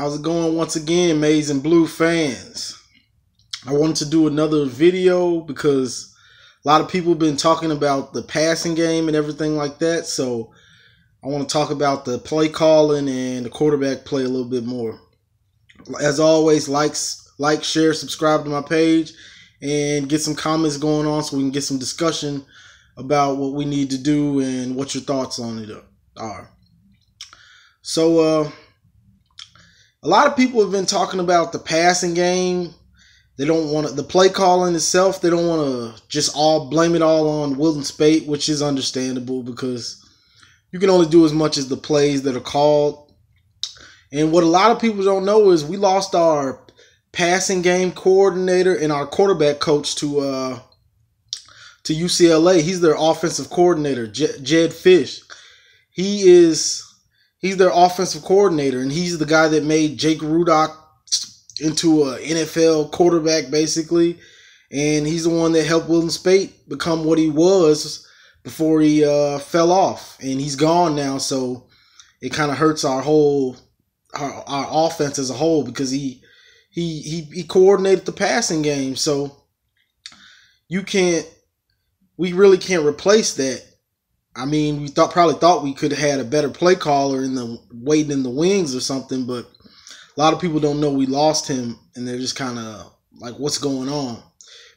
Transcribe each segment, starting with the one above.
How's it going once again, Maize and Blue fans? I wanted to do another video because a lot of people have been talking about the passing game and everything like that. So I want to talk about the play calling and the quarterback play a little bit more. As always, like, share, subscribe to my page, and get some comments going on so we can get some discussion about what we need to do and what your thoughts on it are. So, a lot of people have been talking about the passing game. They don't want the play calling itself. They don't want to just blame it all on Will Speight, which is understandable because you can only do as much as the plays that are called. And what a lot of people don't know is we lost our passing game coordinator and our quarterback coach to UCLA. He's their offensive coordinator, Jedd Fisch. He's their offensive coordinator, and he's the guy that made Jake Rudock into an NFL quarterback, basically. And he's the one that helped Will Speight become what he was before he fell off. And he's gone now, so it kind of hurts our offense as a whole because he coordinated the passing game. So we really can't replace that. I mean, we probably thought we could have had a better play caller waiting in the wings or something, but a lot of people don't know we lost him, and they're just kind of like, what's going on?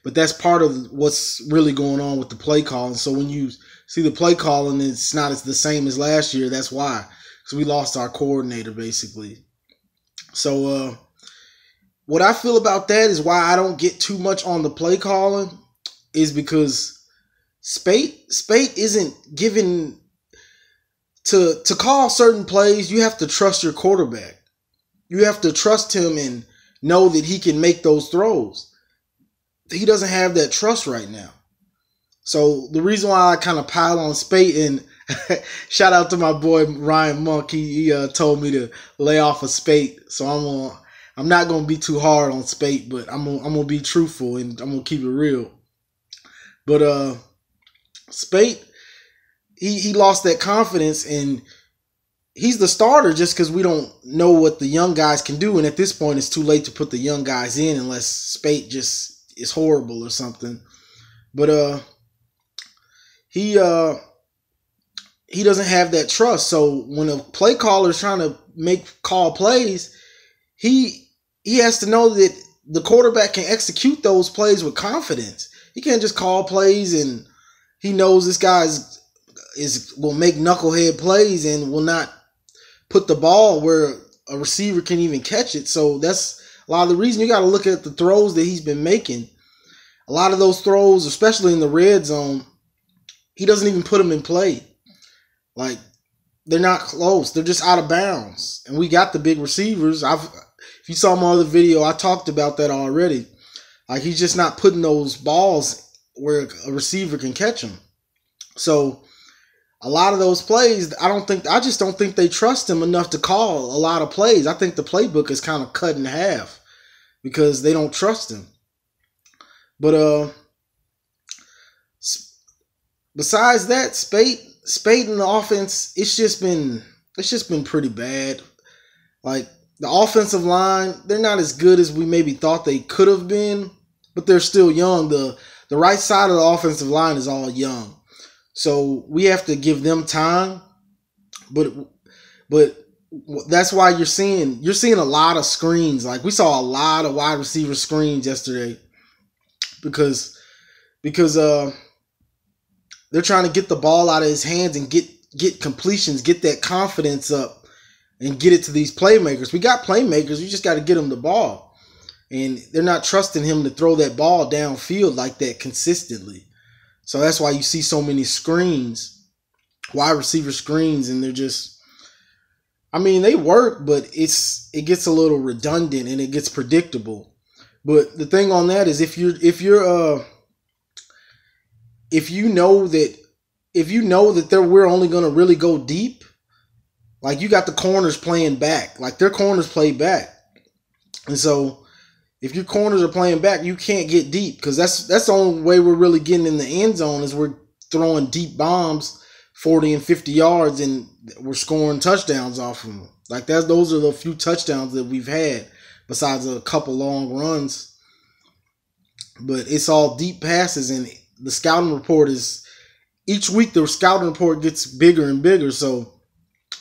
But that's part of what's really going on with the play calling. So when you see the play calling, it's not the same as last year. That's why, because we lost our coordinator, basically. So what I feel about that is why I don't get too much on the play calling is because Speight isn't given to call certain plays. You have to trust your quarterback. You have to trust him and know that he can make those throws. He doesn't have that trust right now. So the reason why I kind of pile on Speight, and shout out to my boy Ryan Monk, he told me to lay off of Speight. So I'm not gonna be too hard on Speight, but I'm gonna be truthful and I'm gonna keep it real. But Speight, he lost that confidence, and he's the starter just because we don't know what the young guys can do. And at this point, it's too late to put the young guys in unless Speight just is horrible or something. But he doesn't have that trust. So when a play caller is trying to call plays, he has to know that the quarterback can execute those plays with confidence. He can't just call plays and he knows this guy will make knucklehead plays and will not put the ball where a receiver can even catch it. So that's a lot of the reason. You got to look at the throws that he's been making. A lot of those throws, especially in the red zone, he doesn't even put them in play. Like, they're not close. They're just out of bounds. And we got the big receivers. If you saw my other video, I talked about that already. Like, he's just not putting those balls where a receiver can catch them. So a lot of those plays, I just don't think they trust him enough to call a lot of plays. I think the playbook is kind of cut in half because they don't trust him. But besides that, Speight in the offense, it's just been pretty bad. Like, the offensive line, they're not as good as we maybe thought they could have been, but they're still young. The right side of the offensive line is all young. So we have to give them time. But that's why you're seeing a lot of screens. Like, we saw a lot of wide receiver screens yesterday because they're trying to get the ball out of his hands and get completions, get that confidence up and get it to these playmakers. We got playmakers. We just got to get them the ball. And they're not trusting him to throw that ball downfield like that consistently. So that's why you see so many screens, wide receiver screens, and they're just, I mean, they work, but it gets a little redundant and it gets predictable. But the thing on that is if you know that we're only going to really go deep, like, you got the corners playing back, like their corners play back. And so if your corners are playing back, you can't get deep because that's the only way we're really getting in the end zone is we're throwing deep bombs 40 and 50 yards and we're scoring touchdowns off of them. Like those are the few touchdowns that we've had, besides a couple long runs. But it's all deep passes, and the scouting report is each week the scouting report gets bigger and bigger. So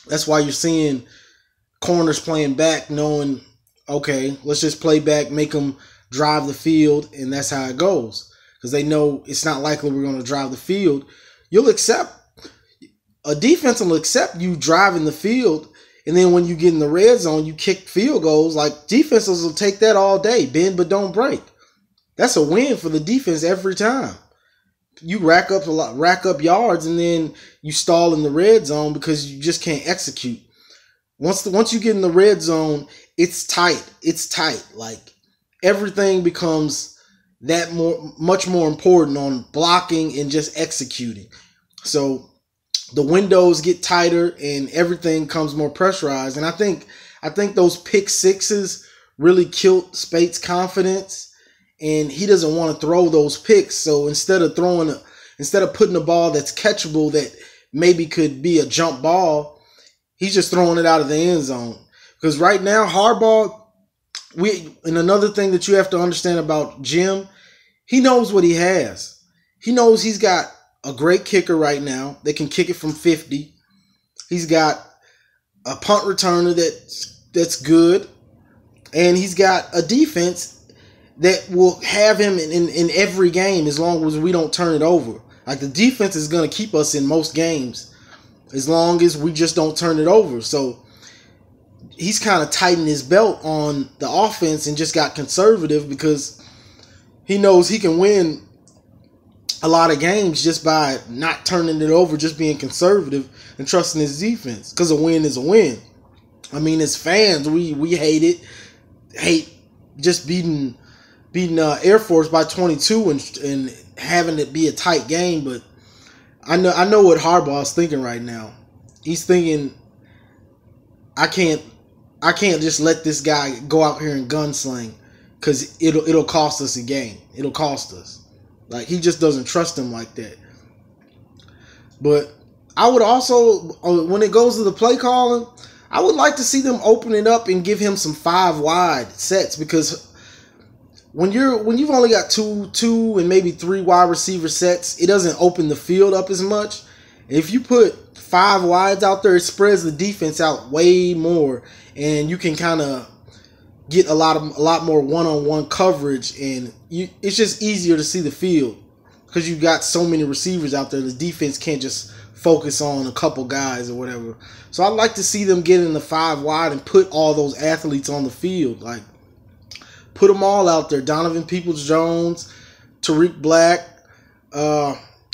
that's why you're seeing corners playing back, knowing, okay, let's just play back, make them drive the field, and that's how it goes. Because they know it's not likely we're going to drive the field. A defense will accept you driving the field, and then when you get in the red zone, you kick field goals. Like, defenses will take that all day. Bend but don't break. That's a win for the defense every time. You rack up yards, and then you stall in the red zone because you just can't execute. Once you get in the red zone, it's tight. It's tight. Like, everything becomes much more important on blocking and just executing. So the windows get tighter and everything comes more pressurized. And I think those pick sixes really killed Spate's confidence, and he doesn't want to throw those picks. So instead of putting a ball that's catchable that maybe could be a jump ball, he's just throwing it out of the end zone. Because right now, Harbaugh, and another thing that you have to understand about Jim, he knows what he has. He knows he's got a great kicker right now. They can kick it from 50. He's got a punt returner that's good. And he's got a defense that will have him in every game as long as we don't turn it over. Like, the defense is going to keep us in most games as long as we just don't turn it over. So he's kind of tightened his belt on the offense and just got conservative because he knows he can win a lot of games just by not turning it over, just being conservative and trusting his defense, because a win is a win. I mean, as fans, we hate just beating Air Force by 22 and having it be a tight game. But I know what Harbaugh's thinking right now. He's thinking, I can't just let this guy go out here and gunsling, because it'll cost us a game. It'll cost us. Like, he just doesn't trust him like that. But I would also, when it goes to the play calling, I would like to see them open it up and give him some 5 wide sets, because when you've only got two and maybe 3 wide receiver sets, it doesn't open the field up as much. If you put 5 wides out there, it spreads the defense out way more, and you can kind of get a lot more one-on-one coverage, and it's just easier to see the field because you've got so many receivers out there. The defense can't just focus on a couple guys or whatever. So I'd like to see them get in the 5 wide and put all those athletes on the field. Like, put them all out there. Donovan Peoples-Jones, Tariq Black,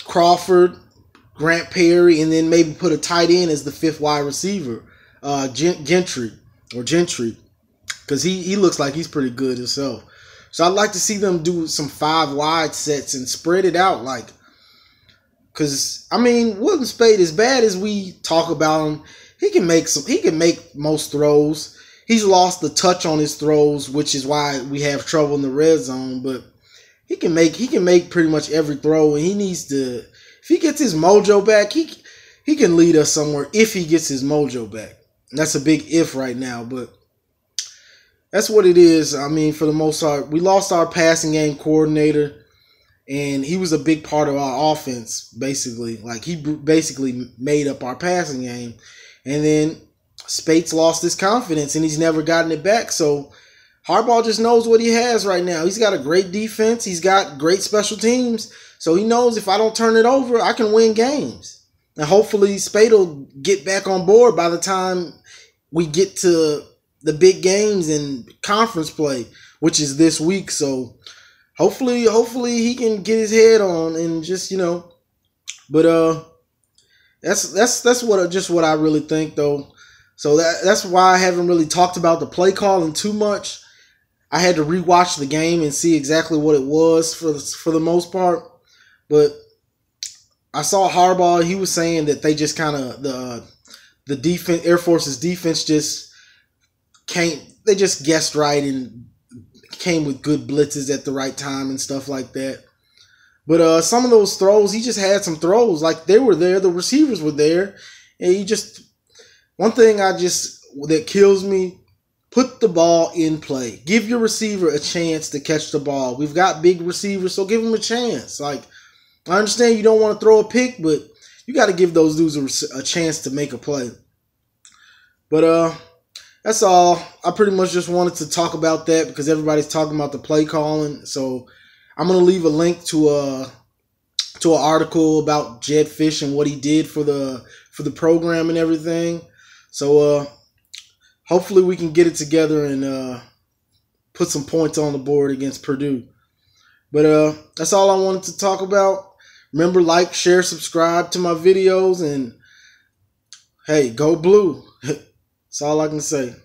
Crawford, Grant Perry, and then maybe put a tight end as the 5th wide receiver, Gentry, because he looks like he's pretty good himself. So I'd like to see them do some 5 wide sets and spread it out, like, because I mean, Wilton Spate, as bad as we talk about him, he can make most throws. He's lost the touch on his throws, which is why we have trouble in the red zone. But he can make pretty much every throw, and he needs to. If he gets his mojo back, he can lead us somewhere. If he gets his mojo back, and that's a big if right now, but that's what it is. I mean, for the most part, we lost our passing game coordinator, and he was a big part of our offense, basically. Like, he basically made up our passing game. And then Spates lost his confidence, and he's never gotten it back. So Harbaugh just knows what he has right now. He's got a great defense. He's got great special teams. So he knows if I don't turn it over, I can win games. And hopefully Spate will get back on board by the time we get to the big games and conference play, which is this week. So hopefully he can get his head on and just, but that's what I really think, though. So that's why I haven't really talked about the play calling too much. I had to rewatch the game and see exactly what it was for the most part. But I saw Harbaugh. He was saying that they just kind of the defense, Air Force's defense, they just guessed right and came with good blitzes at the right time and stuff like that. But some of those throws, he just had some throws. Like, they were there. The receivers were there. And one thing I just that kills me. Put the ball in play. Give your receiver a chance to catch the ball. We've got big receivers, so give them a chance. Like, I understand you don't want to throw a pick, but you got to give those dudes a chance to make a play. But that's all. I pretty much just wanted to talk about that because everybody's talking about the play calling. So I'm gonna leave a link to an article about Jed Fish and what he did for the program and everything. So hopefully we can get it together and put some points on the board against Purdue. But that's all I wanted to talk about. Remember, like, share, subscribe to my videos, and hey, go blue. That's all I can say.